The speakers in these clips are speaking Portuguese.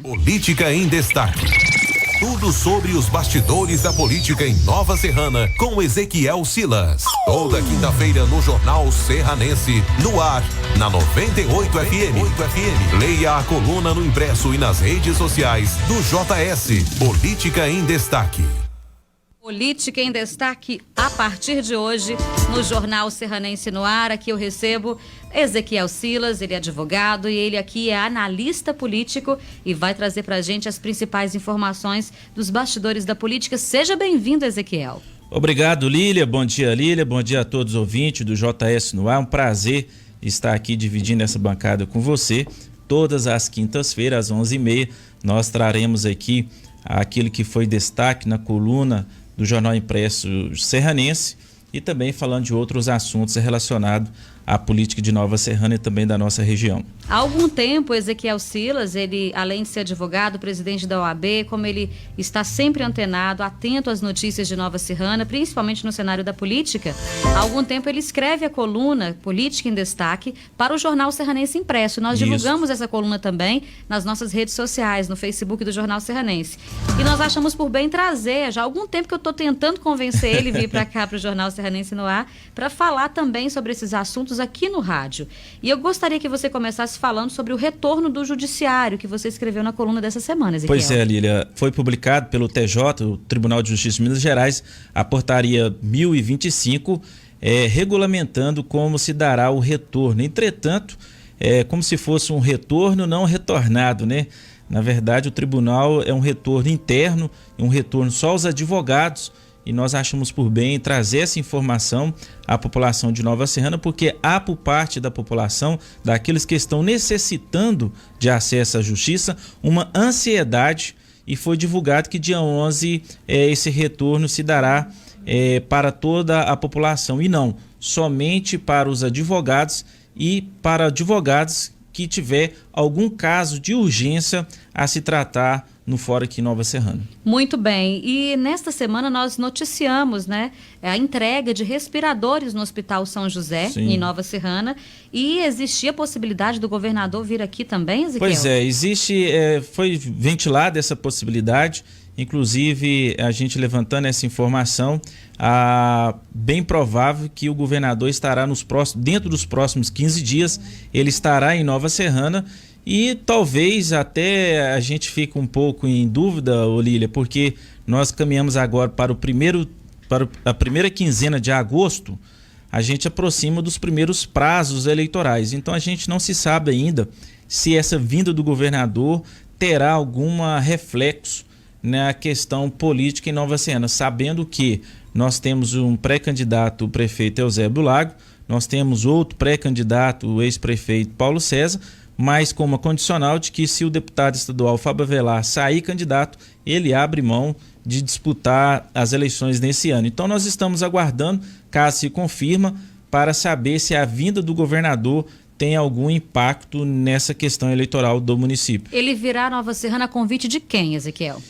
Política em Destaque. Tudo sobre os bastidores da política em Nova Serrana, com Ezequiel Silas. Toda quinta-feira no Jornal Serranense, no ar, na 98 FM. Leia a coluna no impresso e nas redes sociais do JS. Política em Destaque. Política em Destaque a partir de hoje no Jornal Serranense no ar. Aqui eu recebo Ezequiel Silas, ele é advogado e ele aqui é analista político e vai trazer pra gente as principais informações dos bastidores da política. Seja bem-vindo, Ezequiel. Obrigado, Lília. Bom dia, Lília. Bom dia a todos os ouvintes do JS no ar. Um prazer estar aqui dividindo essa bancada com você. Todas as quintas-feiras, às 11h30, nós traremos aqui aquilo que foi destaque na coluna do Jornal Impresso Serranense e também falando de outros assuntos relacionados à política de Nova Serrana e também da nossa região. Há algum tempo, Ezequiel Silas, ele, além de ser advogado, presidente da OAB, como ele está sempre antenado, atento às notícias de Nova Serrana, principalmente no cenário da política, há algum tempo ele escreve a coluna Política em Destaque para o Jornal Serranense Impresso. Nós divulgamos essa coluna também nas nossas redes sociais, no Facebook do Jornal Serranense. E nós achamos por bem trazer, já há algum tempo que eu estou tentando convencer ele a vir para cá, para o Jornal Serranense no ar, para falar também sobre esses assuntos aqui no rádio. E eu gostaria que você começasse falando sobre o retorno do judiciário que você escreveu na coluna dessa semana, Ezequiel. Pois é, Lília, foi publicado pelo TJ, o Tribunal de Justiça de Minas Gerais, a portaria 1025, regulamentando como se dará o retorno. Entretanto, como se fosse um retorno não retornado, né? Na verdade, o tribunal é um retorno interno, um retorno só aos advogados, e nós achamos por bem trazer essa informação à população de Nova Serrana, porque há por parte da população, daqueles que estão necessitando de acesso à justiça, uma ansiedade, e foi divulgado que dia 11 esse retorno se dará para toda a população, e não somente para os advogados e para advogados que tiver algum caso de urgência a se tratar no Fórum aqui em Nova Serrana. Muito bem. E nesta semana nós noticiamos, né, a entrega de respiradores no Hospital São José, Sim, em Nova Serrana, e existia a possibilidade do governador vir aqui também, Ezequiel? Pois existe, foi ventilada essa possibilidade, inclusive a gente levantando essa informação, bem provável que o governador estará dentro dos próximos 15 dias, ele estará em Nova Serrana. E talvez até a gente fique um pouco em dúvida, Olília, porque nós caminhamos agora para a primeira quinzena de agosto, a gente aproxima dos primeiros prazos eleitorais. Então a gente não se sabe ainda se essa vinda do governador terá algum reflexo na questão política em Nova Serrana, sabendo que nós temos um pré-candidato, o prefeito Eusébio do Lago, nós temos outro pré-candidato, o ex-prefeito Paulo César, mas com uma condicional de que se o deputado estadual Fábio Avelar sair candidato, ele abre mão de disputar as eleições nesse ano. Então nós estamos aguardando, caso se confirma, para saber se a vinda do governador tem algum impacto nessa questão eleitoral do município. Ele virá a Nova Serrana a convite de quem, Ezequiel?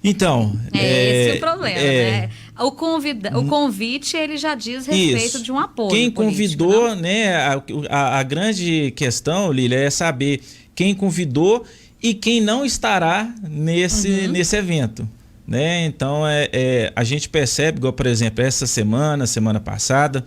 Então... esse é o problema, né? O convite, ele já diz respeito de um apoio quem político, convidou, né? A grande questão, Lília, é saber quem convidou e quem não estará nesse evento, né? Então, a gente percebe, igual, por exemplo, essa semana passada,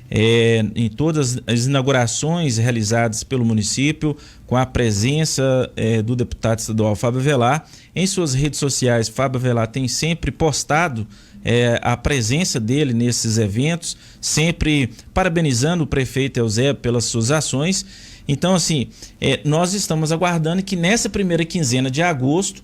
em todas as inaugurações realizadas pelo município, com a presença do deputado estadual Fábio Avelar. Em suas redes sociais, Fábio Avelar tem sempre postado a presença dele nesses eventos, sempre parabenizando o prefeito Eusébio pelas suas ações. Então, assim, nós estamos aguardando que nessa primeira quinzena de agosto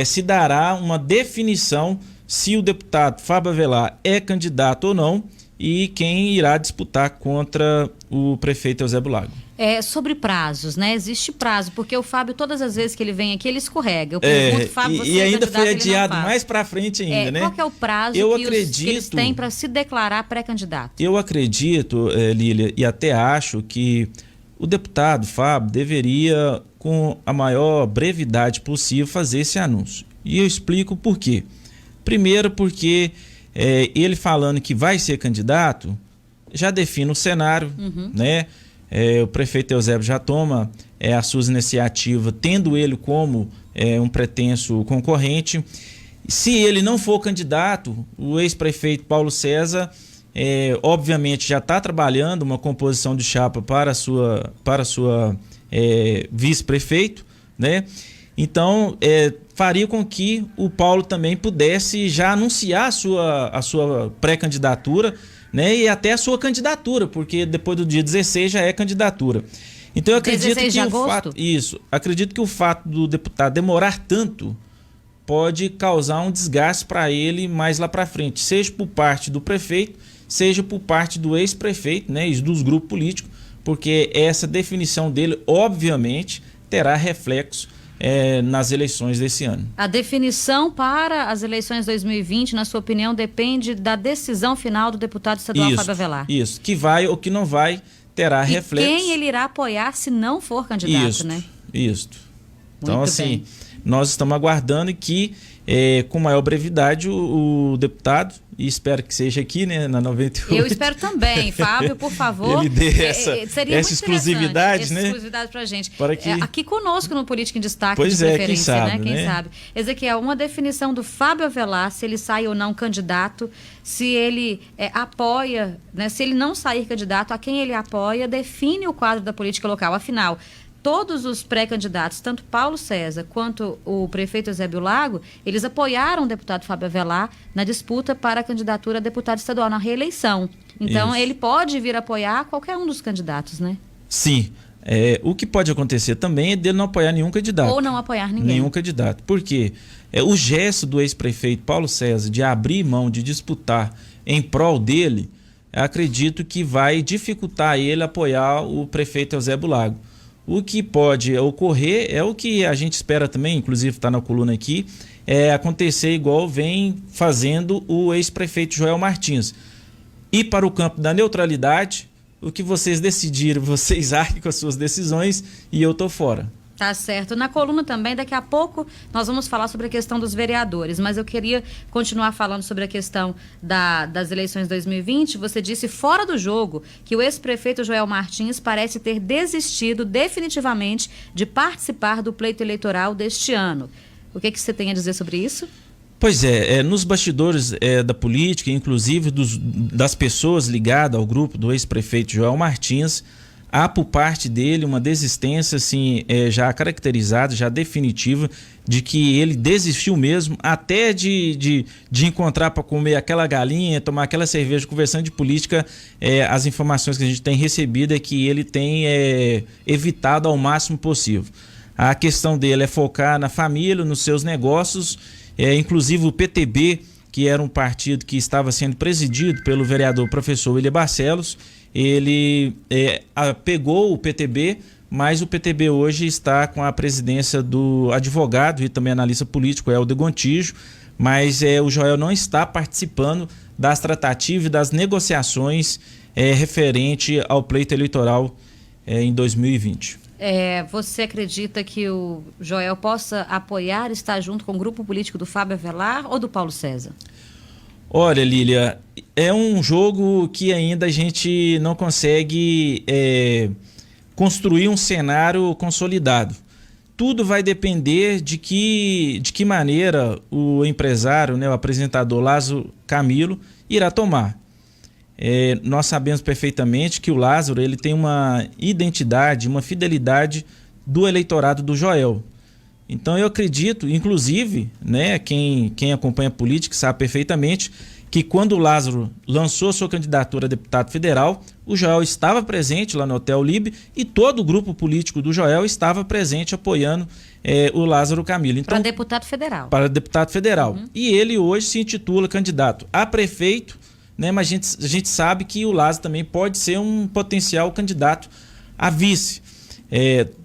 se dará uma definição se o deputado Fábio Avelar é candidato ou não, e quem irá disputar contra o prefeito Eusébio Lago. Sobre prazos, né? Existe prazo, porque o Fábio, todas as vezes que ele vem aqui, ele escorrega. Eu pergunto, Fábio, você e ainda foi adiado mais para frente ainda, né? Qual que é o prazo que eles têm para se declarar pré-candidato? Eu acredito, Lília, e até acho que o deputado Fábio deveria, com a maior brevidade possível, fazer esse anúncio. E eu explico por quê. Primeiro, porque ele falando que vai ser candidato, já define o cenário, né? O prefeito Eusébio já toma as suas iniciativas, tendo ele como um pretenso concorrente. Se ele não for candidato, o ex-prefeito Paulo César, obviamente, já está trabalhando uma composição de chapa para a sua vice-prefeito, né? Então, faria com que o Paulo também pudesse já anunciar a sua pré-candidatura, né? E até a sua candidatura, porque depois do dia 16 já é candidatura. Então, eu acredito acredito que o fato do deputado demorar tanto pode causar um desgaste para ele mais lá para frente, seja por parte do prefeito, seja por parte do ex-prefeito, né, e dos grupos políticos, porque essa definição dele, obviamente, terá reflexo nas eleições desse ano. A definição para as eleições 2020, na sua opinião, depende da decisão final do deputado estadual Fábio Avelar. Isso, que vai ou que não vai, terá reflexo. Quem ele irá apoiar se não for candidato, né? Isso. Então, assim, nós estamos aguardando que, com maior brevidade, o deputado, e espero que seja aqui, né, na 98. Eu espero também, Fábio, por favor. Ele dê essa exclusividade, né? Essa exclusividade pra gente. Para que... aqui conosco no Política em Destaque, pois de preferência, quem sabe, né? Quem sabe. Ezequiel, uma definição do Fábio Avelar, se ele sai ou não candidato, se ele apoia, né? Se ele não sair candidato, a quem ele apoia, define o quadro da política local. Afinal, todos os pré-candidatos, tanto Paulo César quanto o prefeito Eusébio Lago, eles apoiaram o deputado Fábio Avelar na disputa para a candidatura a deputado estadual, na reeleição. Então, ele pode vir apoiar qualquer um dos candidatos, né? Sim. O que pode acontecer também é dele não apoiar nenhum candidato. Ou não apoiar ninguém. Nenhum candidato. Por quê? O gesto do ex-prefeito Paulo César de abrir mão de disputar em prol dele, acredito que vai dificultar ele apoiar o prefeito Eusébio Lago. O que pode ocorrer é o que a gente espera também, inclusive está na coluna aqui, acontecer igual vem fazendo o ex-prefeito Joel Martins. Ir para o campo da neutralidade, o que vocês decidirem, vocês arquem com as suas decisões e eu tô fora. Tá certo. Na coluna também, daqui a pouco, nós vamos falar sobre a questão dos vereadores, mas eu queria continuar falando sobre a questão das eleições 2020. Você disse fora do jogo que o ex-prefeito Joel Martins parece ter desistido definitivamente de participar do pleito eleitoral deste ano. O que você tem a dizer sobre isso? Pois nos bastidores da política, inclusive das pessoas ligadas ao grupo do ex-prefeito Joel Martins, há por parte dele uma desistência assim, já caracterizada, já definitiva, de que ele desistiu mesmo até de encontrar para comer aquela galinha, tomar aquela cerveja, conversando de política. As informações que a gente tem recebido é que ele tem evitado ao máximo possível. A questão dele é focar na família, nos seus negócios, inclusive o PTB, que era um partido que estava sendo presidido pelo vereador professor William Barcelos. Ele pegou o PTB, mas o PTB hoje está com a presidência do advogado e também analista político Helder Gontijo, mas o Joel não está participando das tratativas e das negociações referente ao pleito eleitoral em 2020. Você acredita que o Joel possa apoiar, estar junto com o grupo político do Fábio Avelar ou do Paulo César? Olha, Lília, é um jogo que ainda a gente não consegue construir um cenário consolidado. Tudo vai depender de que maneira o empresário, né, o apresentador Lázaro Camilo, irá tomar. Nós sabemos perfeitamente que o Lázaro ele tem uma identidade, uma fidelidade do eleitorado do Joel. Então eu acredito, inclusive, né, quem acompanha a política sabe perfeitamente que quando o Lázaro lançou sua candidatura a deputado federal, o Joel estava presente lá no Hotel Lib e todo o grupo político do Joel estava presente apoiando o Lázaro Camilo. Então, para deputado federal. Para deputado federal. Uhum. E ele hoje se intitula candidato a prefeito, né, mas a gente sabe que o Lázaro também pode ser um potencial candidato a vice.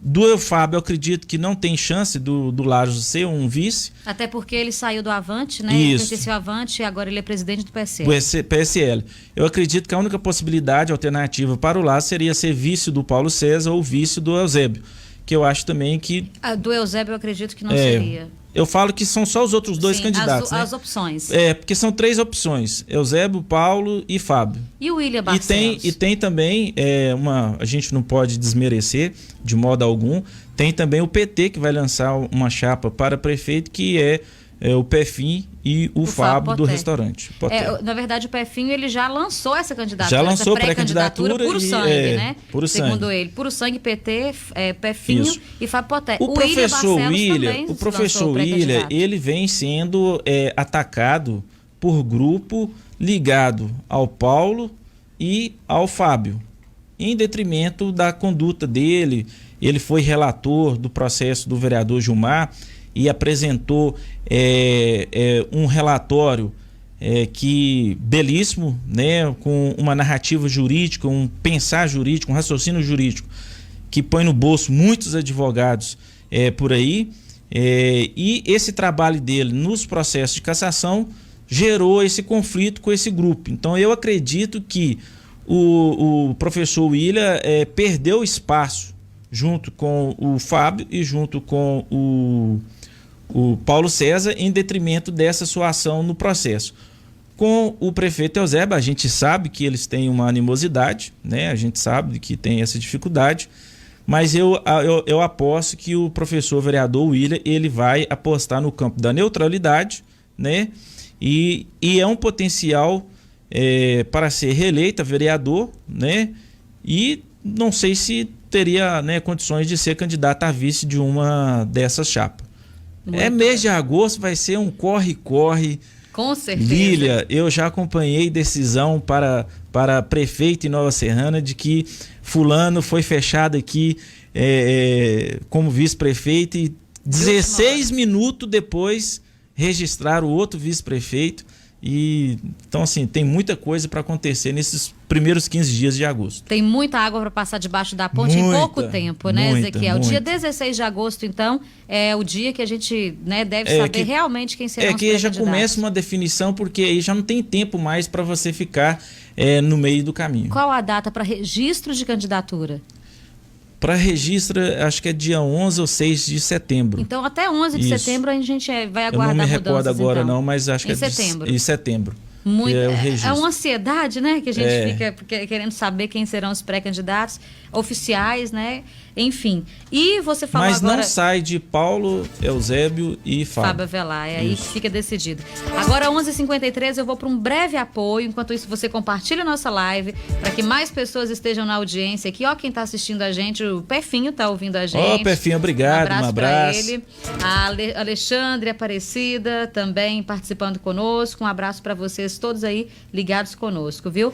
Do Fábio, eu acredito que não tem chance do Lázaro ser um vice. Até porque ele saiu do Avante, né? Isso. Ele pertenceu ao Avante e agora ele é presidente do PSL. PSL. Eu acredito que a única possibilidade alternativa para o Lázaro seria ser vice do Paulo César ou vice do Eusébio, porque eu acho também que... A do Eusébio eu acredito que não seria. Eu falo que são só os outros dois Sim, candidatos, as opções. Porque são 3 opções, Eusébio, Paulo e Fábio. E o William Barcelos? E tem também, a gente não pode desmerecer de modo algum, tem também o PT que vai lançar uma chapa para prefeito, que é o Pefim e o Fábio do restaurante. Na verdade, o Pefim ele já lançou essa candidatura. Já lançou pré-candidatura puro sangue, né? Puro Segundo sangue. ele. Puro sangue, PT, Pefinho e Fábio Poté. O professor William, ele vem sendo atacado por grupo ligado ao Paulo e ao Fábio, em detrimento da conduta dele. Ele foi relator do processo do vereador Gilmar e apresentou um relatório que belíssimo, né, com uma narrativa jurídica, um pensar jurídico, um raciocínio jurídico que põe no bolso muitos advogados por aí, e esse trabalho dele nos processos de cassação gerou esse conflito com esse grupo. Então eu acredito que o professor William perdeu espaço junto com o Fábio e junto com o Paulo César, em detrimento dessa sua ação no processo. Com o prefeito Eusébio, a gente sabe que eles têm uma animosidade, né? A gente sabe que tem essa dificuldade, mas eu aposto que o professor vereador William, ele vai apostar no campo da neutralidade, né? E é um potencial para ser reeleito vereador, né? E não sei se teria, né, condições de ser candidato a vice de uma dessas chapas. Mês de agosto vai ser um corre-corre. Com certeza. Lília, eu já acompanhei decisão para prefeito em Nova Serrana de que fulano foi fechado aqui como vice-prefeito e 16 minutos depois registraram o outro vice-prefeito. Então, assim, tem muita coisa para acontecer nesses primeiros 15 dias de agosto. Tem muita água para passar debaixo da ponte em pouco tempo, né, Ezequiel? O dia 16 de agosto, então, é o dia que a gente, né, deve saber realmente quem serão os pré-candidatos. Que já começa uma definição, porque aí já não tem tempo mais para você ficar no meio do caminho. Qual a data para registro de candidatura? Para registro, acho que é dia 11 ou 6 de setembro. Então, até 11 de setembro a gente vai aguardar mudanças. Eu não me recordo agora, então. não, mas acho que setembro. Em setembro. É uma ansiedade, né? Que a gente fica querendo saber quem serão os pré-candidatos oficiais, né? Enfim. E você falou agora... Mas não sai de Paulo, Eusébio e Fábio Avelar, aí que fica decidido. Agora, 11h53, eu vou para um breve apoio. Enquanto isso, você compartilha a nossa live para que mais pessoas estejam na audiência aqui. Ó, quem está assistindo a gente, o Pefinho está ouvindo a gente. Pefinho, obrigado, um abraço. Pra ele. A Alexandre Aparecida também participando conosco. Um abraço para vocês todos aí ligados conosco, viu?